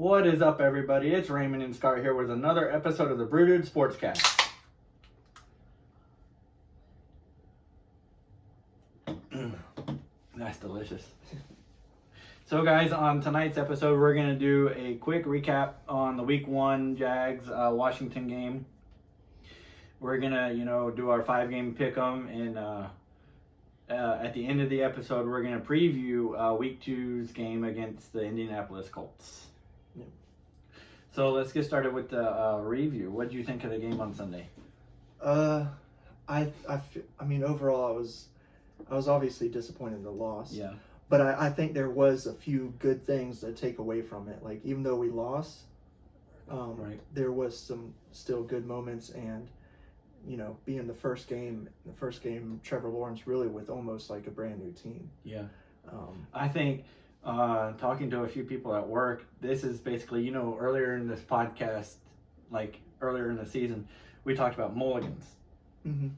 What is up, everybody? It's Raymond and Scar here with another episode of the Brew Sportscast. That's delicious. So, guys, on tonight's episode, we're going to do a quick recap on the Week 1 Jags Washington game. We're going to, do our 5-game pick'em, and at the end of the episode, we're going to preview Week 2's game against the Indianapolis Colts. Yep. So let's get started with the review. What did you think of the game on Sunday? I mean, overall, I was obviously disappointed in the loss. Yeah. But I think there was a few good things to take away from it. Like, even though we lost, Right. there was some still good moments. And, being the first game, Trevor Lawrence really with almost like a brand new team. Yeah. I think talking to a few people at work, this is basically, earlier in this podcast, like earlier in the season, we talked about mulligans. Mm-hmm.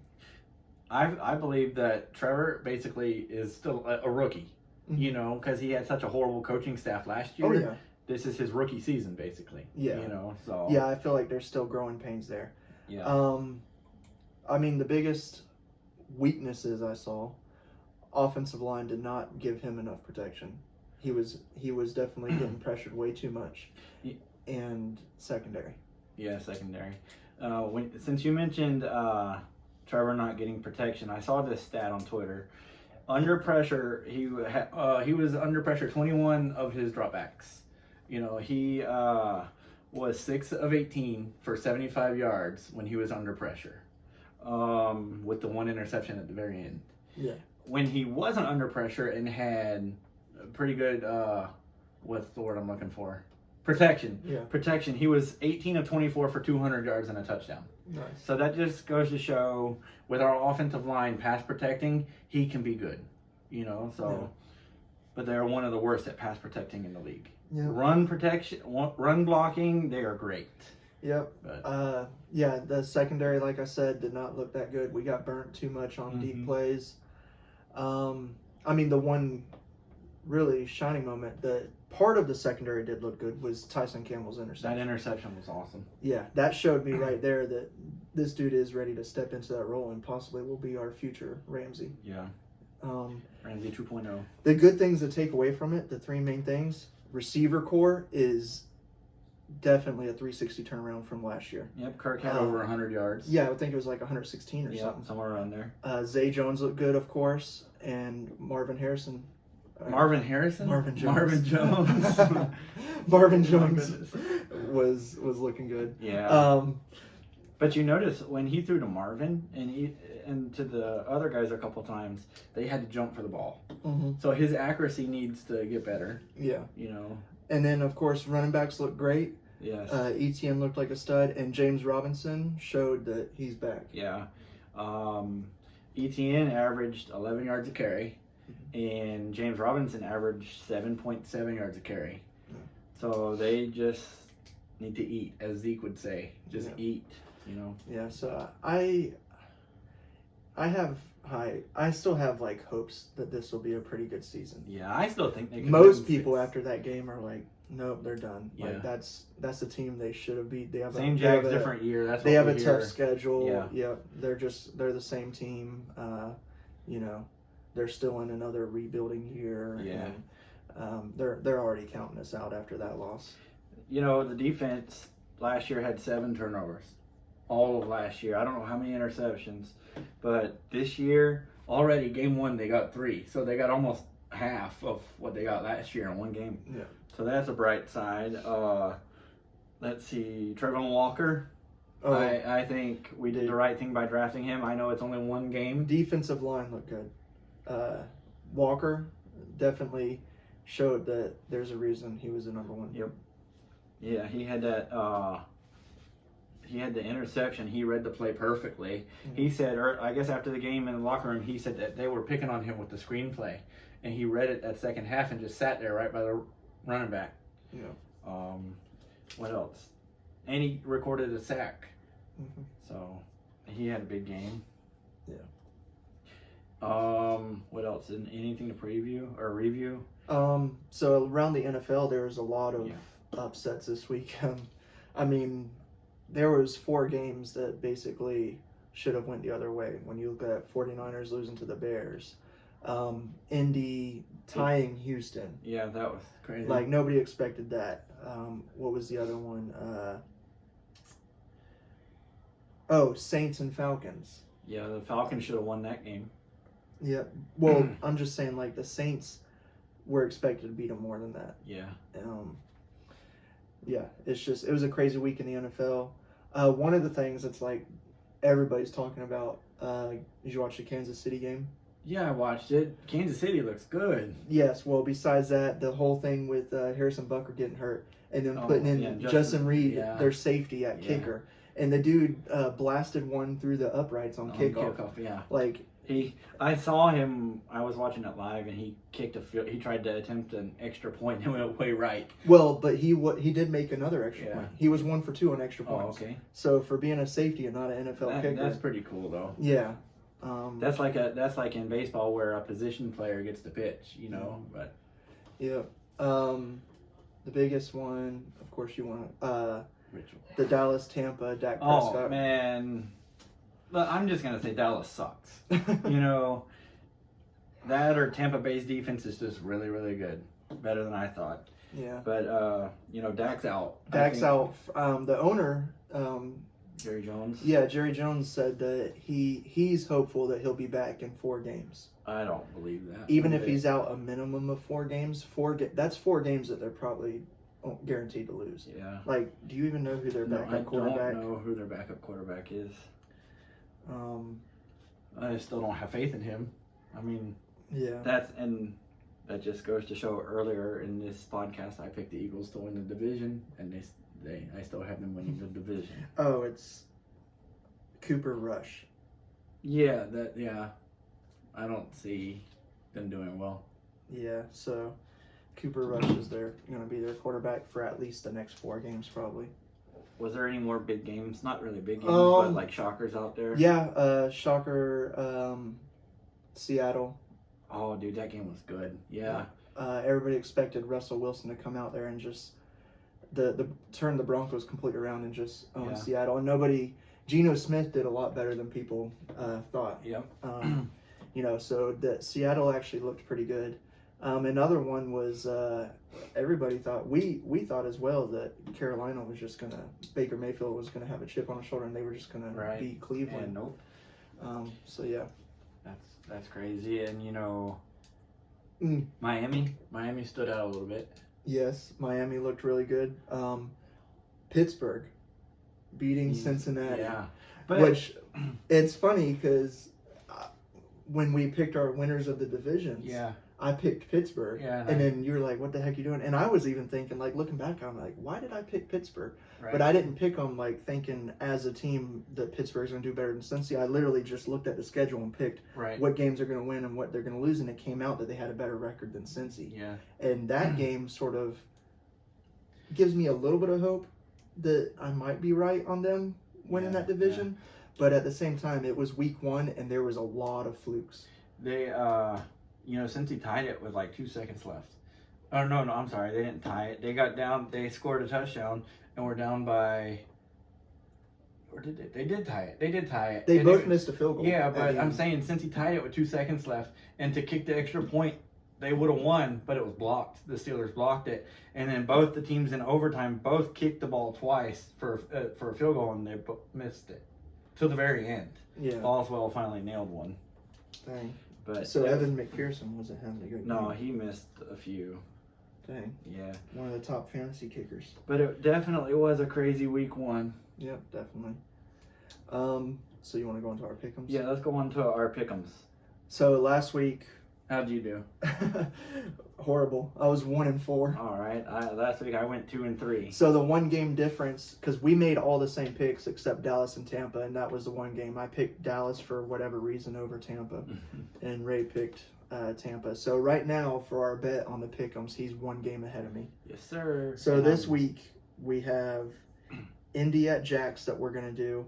I believe that Trevor basically is still a rookie, Mm-hmm. because he had such a horrible coaching staff last year. Oh, yeah. This is his rookie season, basically. Yeah. So. Yeah, I feel like there's still growing pains there. Yeah. I mean, the biggest weaknesses I saw, offensive line did not give him enough protection. He was definitely getting pressured way too much. Yeah. And secondary. Yeah, secondary. Since you mentioned Trevor not getting protection, I saw this stat on Twitter. Under pressure, he was under pressure 21 of his dropbacks. He was 6 of 18 for 75 yards when he was under pressure, with the one interception at the very end. Yeah. When he wasn't under pressure and had pretty good, what's the word I'm looking for? Protection. Yeah. Protection. He was 18 of 24 for 200 yards and a touchdown. Nice. So that just goes to show, with our offensive line pass protecting, he can be good. Yeah. But they're one of the worst at pass protecting in the league. Yeah. Run blocking, they are great. Yep. But, yeah, the secondary, like I said, did not look that good. We got burnt too much on deep plays. I mean, the one really shining moment, the part of the secondary did look good, was Tyson Campbell's interception. that interception was awesome. Yeah, that showed me right there that this dude is ready to step into that role and possibly will be our future Ramsey. Yeah. Ramsey 2.0. The good things to take away from it, the three main things, receiver core is definitely a 360 turnaround from last year. Yep, Kirk had over 100 yards. Yeah, I think it was like 116 or something. Somewhere around there. Zay Jones looked good, of course, and Marvin Harrison. Marvin Harrison? Marvin Jones. Marvin Jones. Marvin Jones was looking good. Yeah. But you notice when he threw to Marvin and to the other guys a couple times, they had to jump for the ball. Mm-hmm. So his accuracy needs to get better. Yeah. And then, of course, running backs look great. Yes. ETN looked like a stud, and James Robinson showed that he's back. Yeah. ETN averaged 11 yards a carry, and James Robinson averaged 7.7 yards a carry. Yeah. So they just need to eat, as Zeke would say. Just eat, Yeah, so I still have like hopes that this will be a pretty good season. Yeah, I still think they can. Most people after that game are like, nope, they're done. Yeah. Like that's the team they should have beat. They have Same Jags, different year. That's they what have we a hear. tough schedule. Yeah. Yep. They're the same team. They're still in another rebuilding year. Yeah. And, they're already counting us out after that loss. The defense last year had 7 turnovers. All of last year. I don't know how many interceptions, but this year already game 1 they got 3. So they got almost half of what they got last year in one game. Yeah. So that's a bright side. Let's see, Trevon Walker. Oh, I think we did the right thing by drafting him. I know it's only one game. Defensive line looked good. Walker definitely showed that there's a reason he was the number 1. Yep. Yeah, he had that. He had the interception. He read the play perfectly. Mm-hmm. He said, I guess after the game in the locker room, he said that they were picking on him with the screenplay, and he read it that second half and just sat there right by the running back. Yeah. What else? And he recorded a sack. Mm-hmm. So he had a big game. Yeah. What else? Anything to preview or review? So around the NFL, there's a lot of upsets this week. I mean, there was 4 games that basically should have went the other way. When you look at 49ers losing to the Bears, Indy tying Houston. Yeah, that was crazy. Like, nobody expected that. What was the other one? Saints and Falcons. Yeah, the Falcons should have won that game. Yeah. Well, I'm just saying, like, the Saints were expected to beat them more than that. Yeah. Yeah, it was a crazy week in the NFL. One of the things that's like everybody's talking about, did you watch the Kansas City game? Yeah, I watched it. Kansas City looks good. Yes, well, besides that, the whole thing with Harrison Butker getting hurt and then putting in Justin Reed, their safety at kicker. And the dude blasted one through the uprights on kickoff. Yeah. Like, I saw him. I was watching it live, and he kicked he tried to attempt an extra point and went way right. Well, but he did make another extra point. He was 1 for 2 on extra points. Oh, okay. So for being a safety and not an NFL kicker, that's pretty cool, though. Yeah. That's like in baseball where a position player gets to pitch, you know. But yeah. The biggest one, of course, you want the Dallas Tampa Dak Prescott. Oh man. But I'm just going to say Dallas sucks. You know, that or Tampa Bay's defense is just really, really good. Better than I thought. Yeah. But, Dak's out. Dak's out. The owner, Jerry Jones? Yeah, Jerry Jones said that he's hopeful that he'll be back in 4 games. I don't believe that. Even if he's out a minimum of 4 games, that's 4 games that they're probably guaranteed to lose. Yeah. Like, do you even know who their backup quarterback? I don't know who their backup quarterback is. I still don't have faith in him. I mean, yeah. That just goes to show earlier in this podcast I picked the Eagles to win the division, and I still have them winning the division. Oh, it's Cooper Rush. Yeah, I don't see them doing well. Yeah, so Cooper Rush is going to be their quarterback for at least the next 4 games probably. Was there any more big games? Not really big games, but like shockers out there? Yeah, shocker, Seattle. Oh, dude, that game was good. Yeah. Everybody expected Russell Wilson to come out there and just turn the Broncos completely around and just own Seattle. And Geno Smith did a lot better than people thought. Yep. So that Seattle actually looked pretty good. Another one was everybody thought we thought as well that Carolina was just Baker Mayfield was gonna have a chip on his shoulder and they were just gonna beat Cleveland. And nope. So yeah, that's crazy. And Miami stood out a little bit. Yes, Miami looked really good. Pittsburgh beating Cincinnati. Yeah, which it's funny because when we picked our winners of the divisions. Yeah. I picked Pittsburgh, and then you were like, what the heck are you doing? And I was even thinking, like, looking back, I'm like, why did I pick Pittsburgh? Right. But I didn't pick them, like, thinking as a team that Pittsburgh's going to do better than Cincy. I literally just looked at the schedule and picked what games they're going to win and what they're going to lose, and it came out that they had a better record than Cincy. Yeah. And that game sort of gives me a little bit of hope that I might be right on them winning that division. Yeah. But at the same time, it was week 1, and there was a lot of flukes. They, Cincy tied it with like 2 seconds left. Oh, no, I'm sorry. They didn't tie it. They got down. They scored a touchdown, and we're down by... Or did they? They did tie it. They did tie it. They both missed a field goal. Yeah, but I'm saying Cincy tied it with 2 seconds left, and to kick the extra point, they would have won, but it was blocked. The Steelers blocked it. And then both the teams in overtime both kicked the ball twice for a field goal, and they missed it till the very end. Yeah. Boswell finally nailed one. Dang. But so Evan McPherson wasn't having a good game. No, he missed a few. Dang. Yeah. One of the top fantasy kickers. But it definitely was a crazy week 1. Yep, definitely. So you want to go into our pick'ems? Yeah, let's go on to our pick'ems. So last week... How'd you do? Horrible. I was 1-4. All right. Last week I went 2-3. So the 1 game difference, because we made all the same picks except Dallas and Tampa, and that was the 1 game. I picked Dallas for whatever reason over Tampa, and Ray picked Tampa. So right now for our bet on the pick'ems, he's 1 game ahead of me. Yes, sir. So this week we have Indy at Jags that we're gonna do,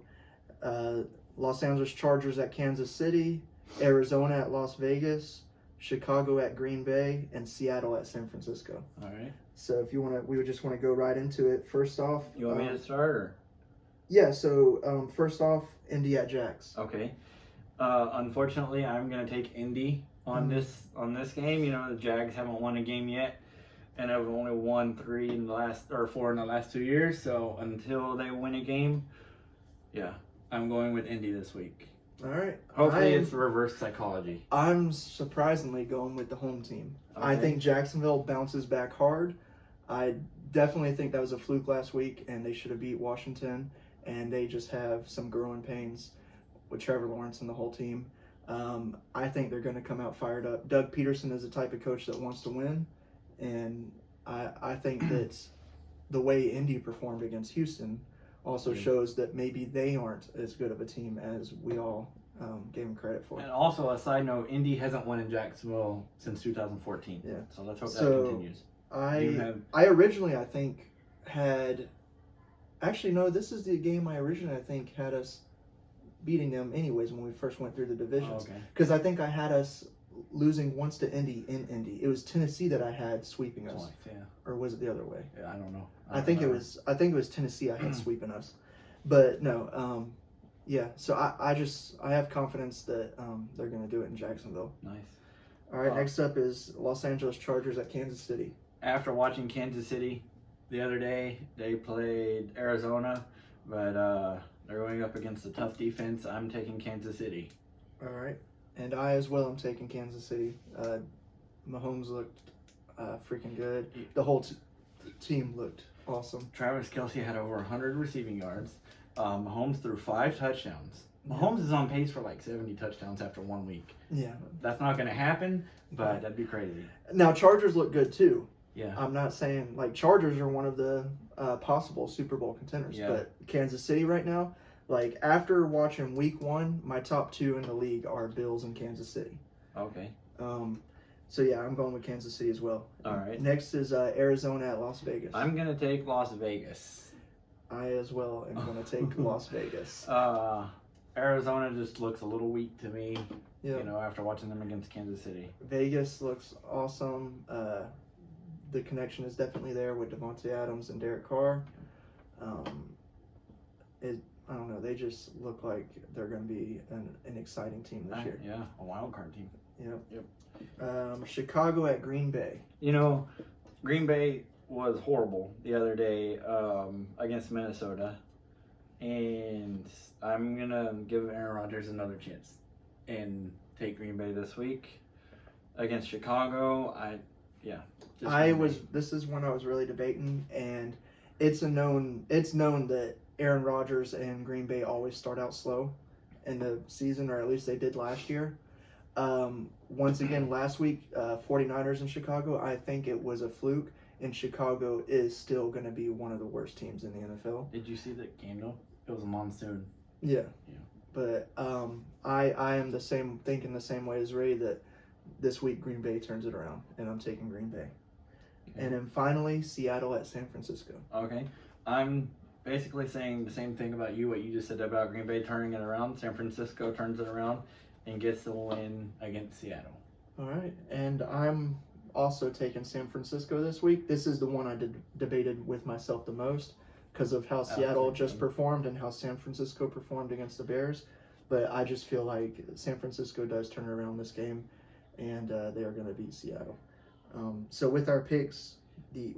Los Angeles Chargers at Kansas City, Arizona at Las Vegas, Chicago at Green Bay, and Seattle at San Francisco. All right. So if you want to, we would just want to go right into it. First off, You want me to start, or? Yeah. So first off, Indy at Jags. Okay. Unfortunately, I'm gonna take Indy on this game. You know, the Jags haven't won a game yet, and have only won 4 in the last 2 years. So until they win a game, yeah, I'm going with Indy this week. All right. Hopefully, it's reverse psychology. I'm surprisingly going with the home team. Okay. I think Jacksonville bounces back hard. I definitely think that was a fluke last week, and they should have beat Washington. And they just have some growing pains with Trevor Lawrence and the whole team. I think they're going to come out fired up. Doug Peterson is the type of coach that wants to win, and I think that the way Indy performed against Houston also shows that maybe they aren't as good of a team as we all gave them credit for. And also, a side note, Indy hasn't won in Jacksonville since 2014. Yeah. So let's hope that continues. I originally, I think, had... Actually, no, this is the game I originally, I think, had us beating them anyways when we first went through the divisions. Because I think I had us losing once to Indy in Indy. It was Tennessee that I had sweeping us. Twice, yeah. Or was it the other way? Yeah, I don't know. I think it was Tennessee I had sweeping us. But no, yeah. So I have confidence that they're going to do it in Jacksonville. Nice. All right, next up is Los Angeles Chargers at Kansas City. After watching Kansas City the other day, they played Arizona, but they're going up against a tough defense. I'm taking Kansas City. All right. And I as well am taking Kansas City. Mahomes looked freaking good. The whole team looked awesome. Travis Kelce had over 100 receiving yards. Mahomes threw 5 touchdowns. Mahomes is on pace for like 70 touchdowns after 1 week. Yeah. That's not going to happen, but that'd be crazy. Now, Chargers look good too. Yeah. I'm not saying, like, Chargers are one of the possible Super Bowl contenders. Yeah. But Kansas City right now, like, after watching week 1, my top 2 in the league are Bills and Kansas City. Okay. So, yeah, I'm going with Kansas City as well. All right. Next is Arizona at Las Vegas. I'm going to take Las Vegas. I as well am going to take Las Vegas. Arizona just looks a little weak to me, Yep. you know, after watching them against Kansas City. Vegas looks awesome. The connection is definitely there with Devontae Adams and Derek Carr. I don't know. They just look like they're going to be an exciting team this year. Yeah, a wild card team. Yep. Chicago at Green Bay. You know, Green Bay was horrible the other day against Minnesota, and I'm gonna give Aaron Rodgers another chance and take Green Bay this week against Chicago. This is one I was really debating, and it's known that Aaron Rodgers and Green Bay always start out slow in the season, or at least they did last year. Once again, last week, 49ers in Chicago, I think it was a fluke, and Chicago is still going to be one of the worst teams in the NFL. Did you see that game though? It was a monsoon. Yeah. But I am thinking the same way as Ray, that this week Green Bay turns it around, and I'm taking Green Bay. Okay. And then finally, Seattle at San Francisco. Okay. I'm basically saying the same thing about what you just said about Green Bay turning it around. San Francisco turns it around and gets the win against Seattle. All right. And I'm also taking San Francisco this week. This is the one I debated with myself the most because of how Seattle just performed and how San Francisco performed against the Bears. But I just feel like San Francisco does turn around this game, and they are going to beat Seattle. So with our picks, the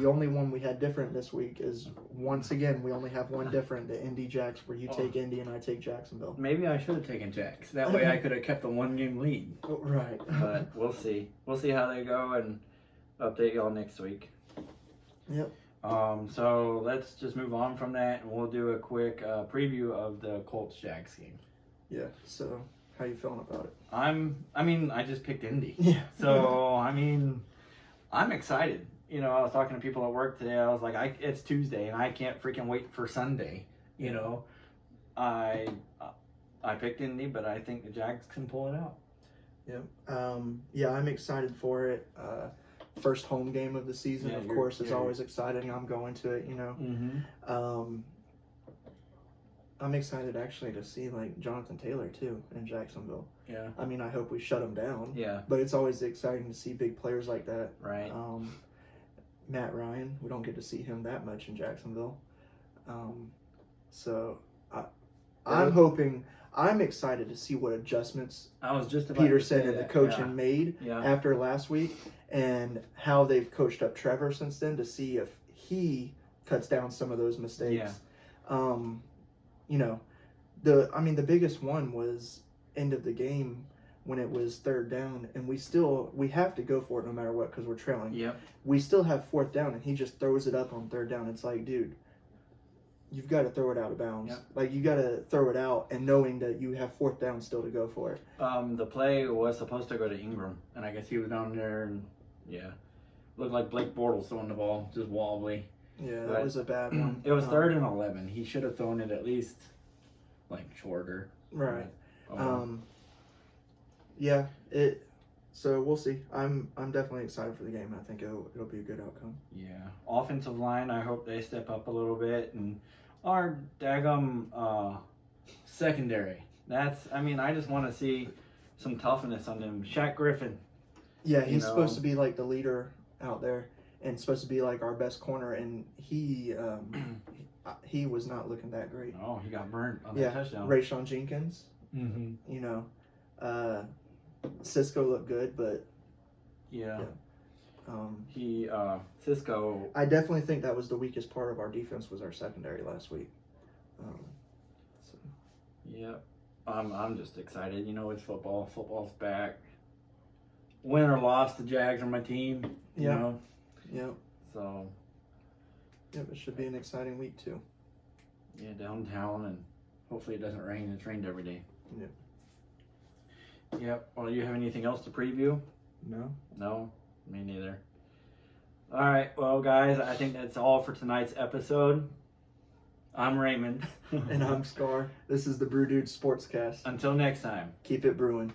only one we had different this week is, once again, we only have one different, the Indy Jacks, where you take Indy and I take Jacksonville. Maybe I should have taken Jacks. That way I could have kept the 1-game lead. Right. But we'll see. We'll see how they go and update y'all next week. Yep. So let's just move on from that, and we'll do a quick preview of the Colts-Jags game. Yeah, so how you feeling about it? I just picked Indy. Yeah. So, I'm excited. You know, I was talking to people at work today. I was like, it's Tuesday, and I can't freaking wait for Sunday. You know, I picked Indy, but I think the Jags can pull it out. Yep. Yeah, I'm excited for it. First home game of the season, of course, is always exciting. I'm going to it, you know. Mm-hmm. I'm excited actually to see like Jonathan Taylor too in Jacksonville. Yeah. I hope we shut him down. Yeah. But it's always exciting to see big players like that. Right. Matt Ryan. We don't get to see him that much in Jacksonville. So I'm excited to see what adjustments I was just about Peterson to say and the that. coaching made Yeah. after last week, and how they've coached up Trevor since then to see if he cuts down some of those mistakes. You know, the biggest one was end of the game when it was third down, and we have to go for it no matter what because we're trailing. Yep. We still have fourth down, and he just throws it up on third down. It's like, dude, you've got to throw it out of bounds. Yep. Like, you got to throw it out and knowing that you have fourth down still to go for it. The play was supposed to go to Ingram, and I guess he was down there, and looked like Blake Bortles throwing the ball, just wobbly. Yeah, But that was a bad one. It was 3rd and 11. He should have thrown it at least shorter. Right. But, Yeah. So we'll see. I'm definitely excited for the game. I think it'll be a good outcome. yeah. Offensive line, I hope they step up a little bit, and our daggum secondary. I just want to see some toughness on them. Shaq Griffin. Yeah, he's supposed to be like the leader out there, and supposed to be like our best corner, and he was not looking that great. Oh, he got burnt on that touchdown. Rayshawn Jenkins. Mm-hmm. Cisco looked good, but Yeah. Cisco. I definitely think that was the weakest part of our defense was our secondary last week. Yep. I'm just excited. It's football. Football's back. Win or loss, the Jags are my team. You know. Yep. So. Yep, it should be an exciting week too. Yeah, downtown, and hopefully it doesn't rain. It's rained every day. Yep. Yep. Well, you have anything else to preview? No. No, me neither. All right. Well, guys, I think that's all for tonight's episode. I'm Raymond. And I'm Scar. This is the Brew Dude Sportscast. Until next time. Keep it brewing.